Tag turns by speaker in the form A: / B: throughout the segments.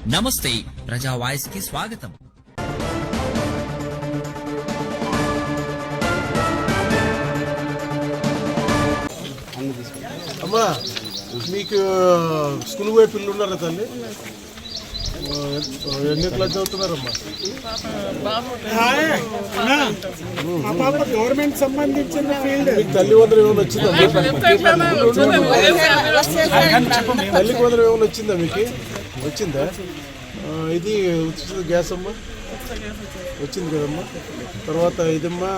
A: నమస్తే ప్రజా వాయిస్ కి స్వాగతం.
B: అమ్మా మీకు స్కూల్ పోయే పిల్లలు ఉన్నారా తల్లి? ఎన్ని క్లాస్ చదువుతున్నారమ్మా?
C: గవర్నమెంట్ సంబంధించిన ఫీల్డ్.
B: మీకు తల్లి వందరం ఏమైనా వచ్చిందా? తల్లికి వందరం ఏమైనా వచ్చిందా? మీకు వచ్చిందా? ఇది ఉచిత గ్యాస్ అమ్మా వచ్చింది కదమ్మా. తర్వాత ఇదమ్మా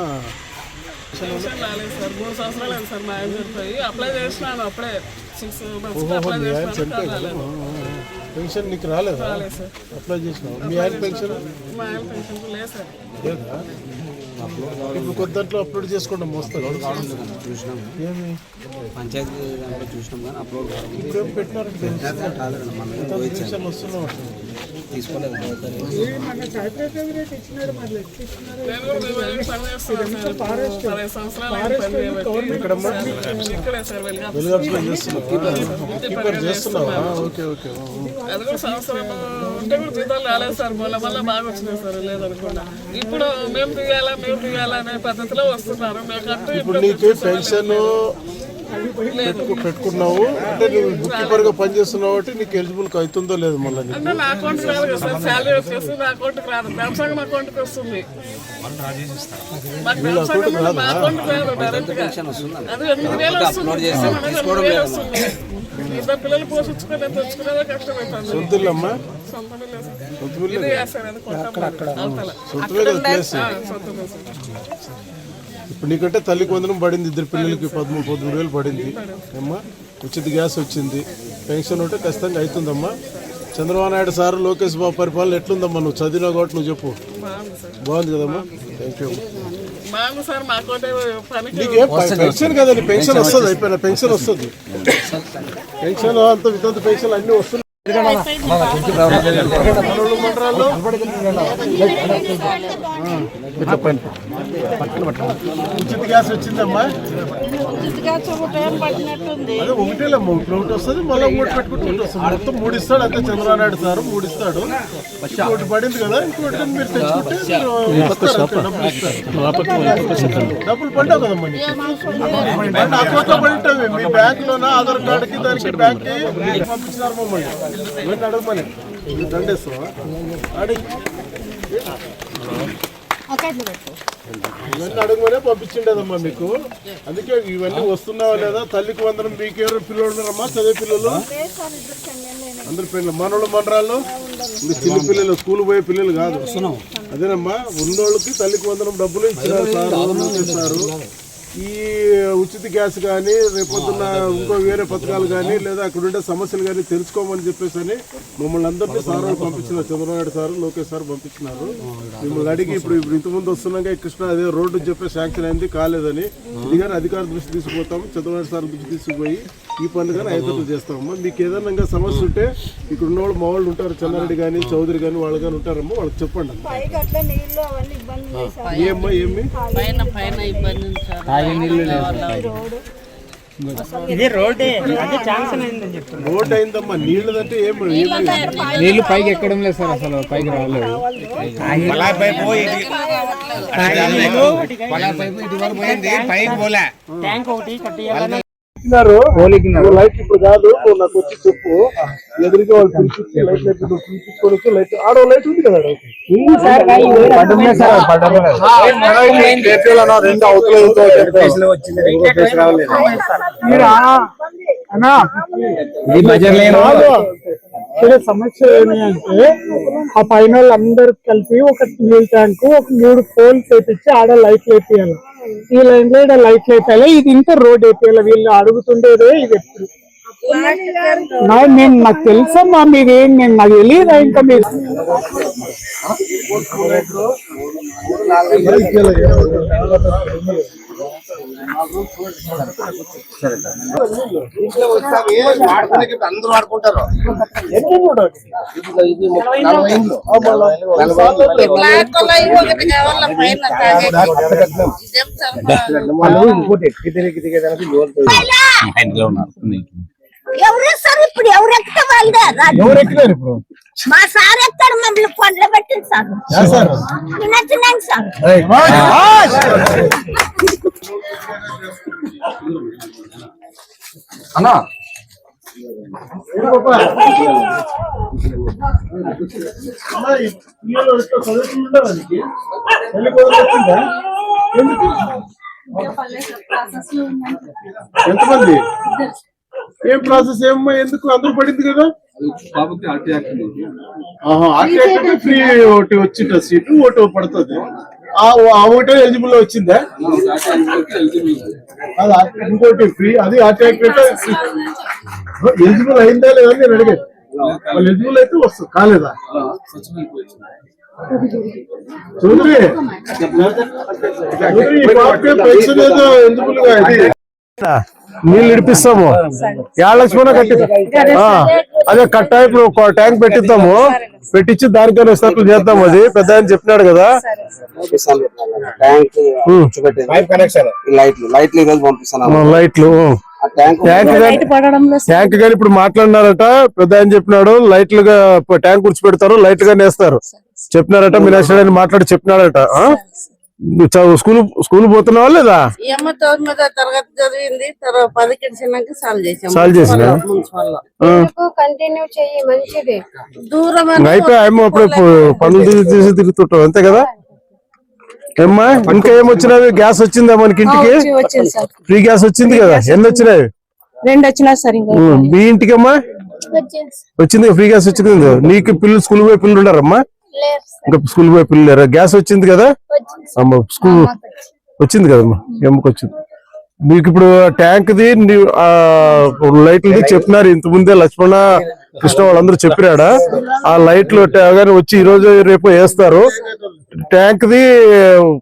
B: పెన్షన్ నీకు రాలేదా? అప్లై చేసినావు? మీ ఆయన పెన్షన్ లేదా? ఇప్పుడు కొద్దింట్లో అప్లోడ్ చేసుకోండి వస్తుంది. ఏమి
D: పంచాయతీ చూసినాం కానీ అప్లోడ్
B: ఇప్పుడు ఏం పెట్టినారంటే పెన్షన్ వస్తున్నాం
D: తీసుకోలేదు.
B: చేస్తున్నావా? Okay okay.
E: అది కూడా సంవత్సరం ఉంటే కూడా జీతాలు రాలేదు సార్. మళ్ళీ బాగా వచ్చినాయి సార్. లేదనుకున్నా ఇప్పుడు మేము దిగాలా అనే పద్ధతిలో వస్తున్నారు.
B: ఇప్పుడు నీకు పెన్షన్ పెట్టుకున్నావు అంటే నువ్వు బుక్ కీపర్ గా పనిచేస్తున్నావు అంటే నీకు ఎలిజిబుల్ అవుతుందో లేదు? మళ్ళీ
E: అంటే నా అకౌంట్ రాదు కదా సార్. శాలరీ వచ్చేసి నా అకౌంట్కి రాదు. వ్యవసాయం అకౌంట్కి వస్తుంది. మా అకౌంట్ రాదు డైరెక్ట్ గా. అది 8,000 వస్తుంది. ఇద్దరు పిల్లలు పోషించుకొని తెచ్చుకునేదే కష్టమవుతుంది.
B: సొంతమ్మా ఇప్పుడు నీకంటే తల్లికి వందనం పడింది. ఇద్దరు పిల్లలకి 13,000 పడింది అమ్మా. ఉచిత గ్యాస్ వచ్చింది. పెన్షన్ ఉంటే ఖచ్చితంగా అవుతుందమ్మా. చంద్రబాబు నాయుడు సార్ లోకేష్ బాబు పరిపాలన ఎట్లుందమ్మా? నువ్వు చదివినా కాబట్టి నువ్వు చెప్పు. బాగుంది కదమ్మా? Thank you. నీకేం పెన్షన్ కదండి? పెన్షన్ వస్తుంది. అయిపోయిన పెన్షన్ వస్తుంది. పెన్షన్ అంత వితంత పెన్షన్ అన్నీ వస్తున్నాయి. ఉచిత గ్యాస్ వచ్చిందమ్మా. అదే ఒకటేలమ్మా. ఒకటి వస్తుంది మళ్ళీ ఒకటి పెట్టుకుంటే వస్తుంది. మొత్తం 3 ఇస్తాడు అంతే. చంద్రబాబు నాయుడు సార్ 3 ఇస్తాడు. ఇంకోటి పడింది కదా, ఇంకోటి మీరు తెచ్చుకుంటే డబ్బులు పడ్డావు కదమ్మా. అకౌంట్ లో పడి మీ బ్యాంక్ లోనా ఆధార్ కార్డుకి దానికి బ్యాంక్ కి పంపించినారు మమ్మల్ని. ఇవన్నీ అడగమని దండేస్తావా? అడిగి ఇవన్నీ అడగమనే పంపించిండేదమ్మా మీకు. అందుకే ఇవన్నీ వస్తున్నావా లేదా? తల్లికి వందనం. మీకెవరు పిల్లలు ఉన్నారమ్మా? చదివే పిల్లలు అందరు పిల్లలు మనోళ్ళు మనరాళ్ళు మీ చిన్న పిల్లలు స్కూల్ పోయే పిల్లలు కాదు. అదేనమ్మా. ఉన్నోళ్ళకి తల్లికి వందనం డబ్బులు ఇచ్చినారు. ఈ ఉచిత గ్యాస్ కానీ రేపొద్దున్న ఇంకో వేరే పథకాలు కానీ లేదా అక్కడ ఉండే సమస్యలు కానీ తెలుసుకోమని చెప్పేసి అని మమ్మల్ని అందరినీ సార్ పంపించినారు. చంద్రబాబు నాయుడు సార్ లోకేష్ సార్ పంపించినారు. మిమ్మల్ని అడిగి ఇప్పుడు ఇంతకుముందు వస్తున్నాక కృష్ణ అదే రోడ్డు చెప్పి శాంక్షన్ అయింది కాలేదని ఇది కానీ అధికార దృష్టి తీసుకుపోతాము. చంద్రబాబు నాయుడు సార్ దృష్టి తీసుకుపోయి ఈ పనులు కానీ ఐదట్లు చేస్తామమ్మా. మీకు ఏదైనా సమస్య ఉంటే ఇక్కడ ఉన్న వాళ్ళు మా వాళ్ళు ఉంటారు. చెన్నారెడ్డి కానీ చౌదరి కానీ వాళ్ళు కానీ ఉంటారమ్మా. వాళ్ళకి చెప్పండి. ఏమ్మా ఏమి
C: ఇది రోడ్
B: అయిందమ్మా. నీళ్ళదంటే
F: నీళ్లు పైకి ఎక్కడం లేదు సార్. అసలు పైకి రాలేదు.
C: పైకి పోలే. ట్యాంక్ ఒకటి కట్టియాలని
B: లైట్ ఇప్పుడు కాదు. నువ్వు నాకు వచ్చి చెప్పు. ఎదురుగా వాళ్ళు పిలిపించి లైట్ లైట్ నువ్వు పిలిపించుకొని లైట్ ఆడో లైట్ ఉంది కదా.
C: 2 సమస్య ఏమి అంటే ఆ పైన అందరు కలిపి ఒక నీళ్ళ ట్యాంకు ఒక 3 పోల్స్ వేపించి ఆడ లైట్లు వేపియాలి. ఈ లైన్ లో లైట్లు వేపాలి. ఇది ఇంకా రోడ్ వేపియాలి. వీళ్ళు అడుగుతుండేదే ఇది. ఎప్పుడు నేను నాకు తెలుసమ్మా. మీరేం నేను నాకు తెలియదా? ఇంకా మీరు
D: అందరూ ఆడుకుంటారు.
G: ఎవరు సార్ ఇప్పుడు ఎవరు ఎక్కితే వాళ్ళే.
B: ఎవరు ఎక్కినారు ఇప్పుడు?
G: మా సార్ ఎక్కడ మమ్మల్ని కొండలు పెట్టింది సార్ నచ్చినాను సార్
D: అన్నా
B: ఎంతమంది ఏం ప్రాసెస్ ఏమో ఎందుకు అందరూ పడింది కదా ఫ్రీ ఒకటి వచ్చింట సీటు ఒకటి పడుతుంది ఆ ఒకటే ఎలిజిబుల్ వచ్చిందా అది ఇంకోటి ఫ్రీ అది ఎలిజిబుల్ అయిందా లేదా నేను అడిగాను వాళ్ళు ఎలిజిబుల్ అయితే వస్తుంది కాలేదా చూడండి పెన్షన్ ఏదో ఎలిజిబుల్ గా ఇది నీళ్ళు ఇడిపిస్తాము లక్ష్మణ కట్టి అదే కట్ట ఇప్పుడు ఒక ట్యాంక్ పెట్టిద్దాము పెట్టించి దానికైనా ఇస్తాట్లు చేద్దాం అది పెద్ద ఆయన చెప్పినాడు కదా లైట్లు ట్యాంక్ గాని ఇప్పుడు మాట్లాడినారట పెద్ద ఆయన చెప్పినాడు లైట్లుగా ట్యాంక్ కూర్చి పెడతారు లైట్ గానే వేస్తారు చెప్పినారట మీనాక్షి అని మాట్లాడి చెప్పినాడట స్కూల్ పోతున్నావా లేదా
E: తరగతి చదివింది 10కి వచ్చినాక
B: సాల్వ్ చేసిన
G: కంటిన్యూ చెయ్యి మంచిది
B: అయిపోయి అప్పుడు పనులు తీసి తిరుగుతుంటావు అంతే కదా ఏమ్మా ఇంకా ఏమొచ్చినవి గ్యాస్ వచ్చిందా మనకి ఇంటికి ఫ్రీ గ్యాస్ వచ్చింది కదా ఎన్ని వచ్చినాయి
G: 2 వచ్చినా సార్
B: మీ ఇంటికమ్మా వచ్చింది ఫ్రీ గ్యాస్ వచ్చింది నీకు పిల్లలు స్కూల్ పోయి పిల్లలు ఉన్నారమ్మా ఇంకా స్కూల్ పోయి పిల్లలు గ్యాస్ వచ్చింది కదా అమ్మ స్కూల్ వచ్చింది కదమ్మా ఎమ్మకి వచ్చింది మీకు ఇప్పుడు ట్యాంక్ ది లైట్లు చెప్పినారు ఇంత ముందే లక్ష్మణ కృష్ణ వాళ్ళందరూ చెప్పినాడా ఆ లైట్లు వచ్చి ఈ రోజు రేపు వేస్తారు ట్యాంక్ ది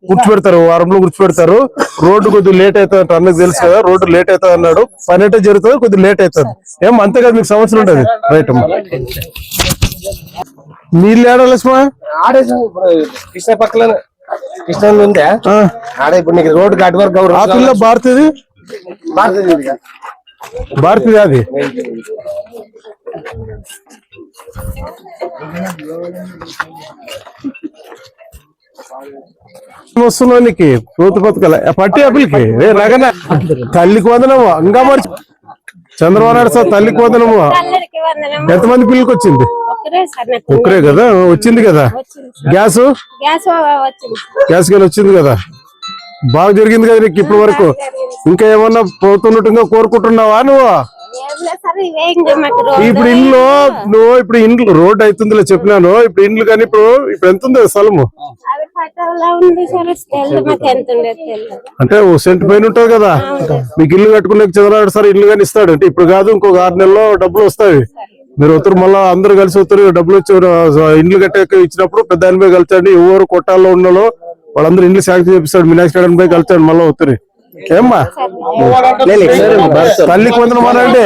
B: కూర్చోబెడతారు వారంలో కూర్చోబెడతారు రోడ్డు కొద్దిగా లేట్ అవుతుంది అన్నకు తెలుసు కదా రోడ్డు లేట్ అవుతుంది అన్నాడు పని అంటే జరుగుతుంది కొద్దిగా లేట్ అవుతుంది ఏం అంతే కదా మీకు సంవత్సరం ఉంటుంది రైట్ అమ్మా నీళ్ళు ఏడా లక్ష్మణ
D: కృష్ణ పక్కన కృష్ణ ఉందా ఆడ ఇప్పుడు నీకు రోడ్ గడ్డ వరకు
B: ఆ పిల్ల భారతీది భారతీది అది వస్తున్నావు నీకు పూర్తి పథకాల పట్టి అప్పులకి రగన తల్లికి వందనము ఇంకా మర్చి చంద్రబాబు నాయుడు సార్ తల్లికి వందనము ఎంతమంది పిల్లలకి వచ్చింది ఒక్కరే కదా వచ్చింది కదా గ్యాస్ కానీ వచ్చింది కదా బాగా జరిగింది కదా నీకు ఇప్పటి వరకు ఇంకా ఏమన్నా పోతున్నట్టుగా కోరుకుంటున్నావా నువ్వు ఇప్పుడు ఇంట్లో నువ్వు ఇప్పుడు ఇంట్లో రోడ్ అవుతుందిలే చెప్పినాను ఇప్పుడు ఇండ్లు కానీ ఇప్పుడు ఎంత ఉంది స్థలము అంటే ఓ సెంట్ పైన ఉంటుంది కదా మీకు ఇల్లు కట్టుకునే చంద్రబాబు సార్ ఇల్లు కానీ ఇస్తాడు అంటే ఇప్పుడు కాదు ఇంకొక 6 నెలల్లో డబ్బులు వస్తాయి మీరు ఒత్తురు మళ్ళా అందరు కలిసి ఒత్తురు డబ్బులు వచ్చి ఇండ్లు కట్టే ఇచ్చినప్పుడు పెద్ద ఆయన పోయి కలిసండి ఎవరు కొట్టాల్లో ఉన్నాలో వాళ్ళందరూ ఇండ్లు శాంక్షన్ చేపిస్తాడు మీనాక్షి పోయి కలిసాడు మళ్ళీ ఒత్తురి ఏమ్మా తల్లికి వందనం అనండి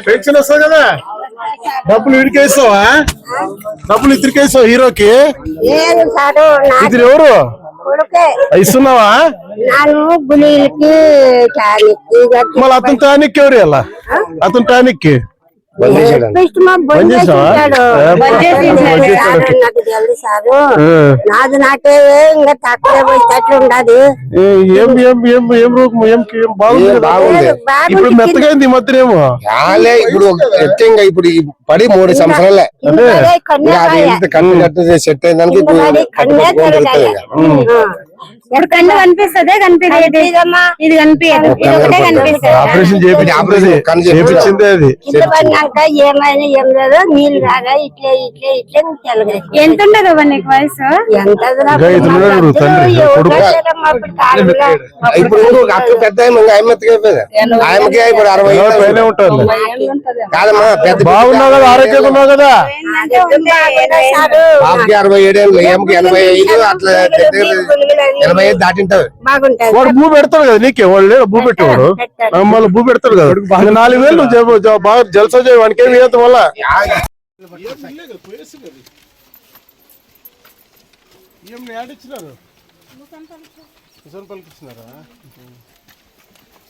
B: పెన్షన్ వస్తుంది కదా డబ్బులు వీడికేస్తావా డబ్బులు ఇద్దరికేస్తావు హీరోకి ఇద్దరు ఎవరు ఇస్తున్నావా మళ్ళీ అతను టానిక్ ఎవరు అలా అతను టానిక్
G: నాది నాకే ఇంకా తక్కువ పోయేటట్లు ఉండదు
B: ఇప్పుడు మెత్తగైంది ఈ మధ్యనేమో
D: ఇప్పుడు ఎత్తంగా ఇప్పుడు పడి 3 సంవత్సరాలే కన్ను కట్టు సెట్ అయిందానికి
G: కన్ను కనిపిస్తుంది కనిపించేది ఇది కనిపించదు
B: ఆపరేషన్ చేయించింది అది
G: పడినాక ఏమైనా ఏం లేదు నీళ్ళు రాగా ఇట్లే ఇట్లే ఇట్లే తెలగాయి ఎంత ఉండదు నీకు వయసు ఎంత
D: ఇప్పుడు అక్క పెద్ద ఆయమ్మకి ఇప్పుడు 60
B: ఉంటుంది
D: కాదమ్మా పెద్ద
B: బాగున్నావు కదా ఆరోగ్యంగా ఉన్నావు కదా
D: బాబుకి 67 ఏళ్ళు ఏమ్మకి 85 అట్లా 85 దాటింటావు
B: వాడు భూ పెడతాడు కదా నీకే వాళ్ళు లేడు భూ పెట్టేవాడు మళ్ళీ భూ పెడతాడు కదా 4000 నువ్వు బాగా జలసా చేయ వానికి ఏమి ఇవ్వదు వల్ల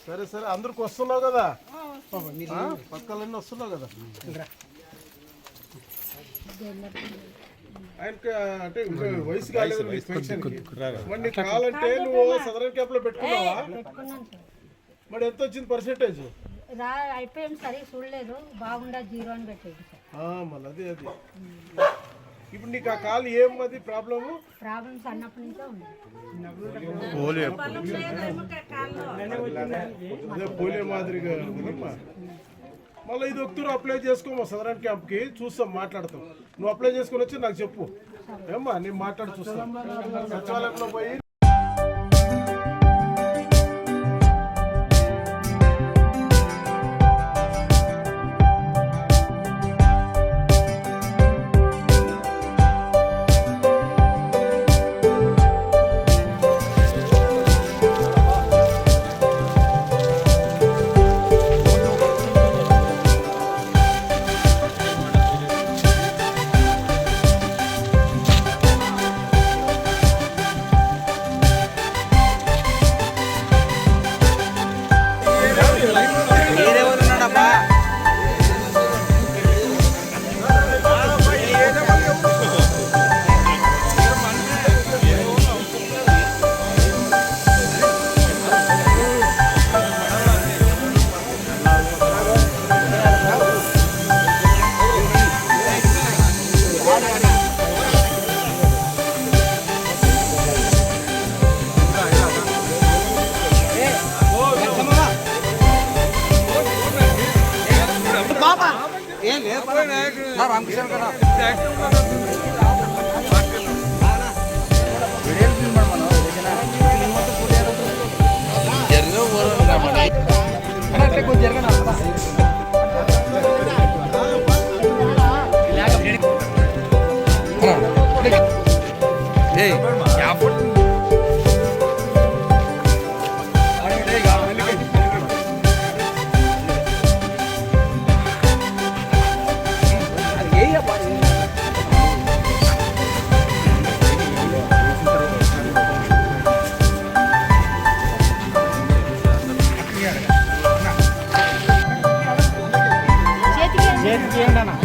B: సరే సరే అందరికి వస్తున్నావు కదా పక్కలన్నీ వస్తున్నావు కదా ఆయనకి అంటే ఇంకా వయసు కాలేదు నీకు పెన్షన్కి. మరి నీకు కావాలంటే నువ్వు సదరన్ క్యాప్ లో పెట్టుకున్నావా? మరి ఎంత వచ్చింది పర్సెంటేజ్?
H: అయిపోయాం సరే చూడలేదు, బాగుండా 0 అని పెట్టేది సార్.
B: మళ్ళీ అది ఇప్పుడు నీకు ఆ కాలు ఏమది ప్రాబ్లము?
H: ప్రాబ్లమ్స్ అన్నప్పటి నుంచే ఉంది.
B: అదే పోలియో మాదిరిగా ఉందమ్మా. మళ్ళీ ఇది ఒక్కరు అప్లై చేసుకోమా సదరన్ క్యాంప్కి, చూస్తాం మాట్లాడతాం. నువ్వు అప్లై చేసుకుని వచ్చి నాకు చెప్పు ఏమ్మా, నేను మాట్లాడి చూస్తాను సచివాలయంలో పోయి.
F: చేయండి అన్న.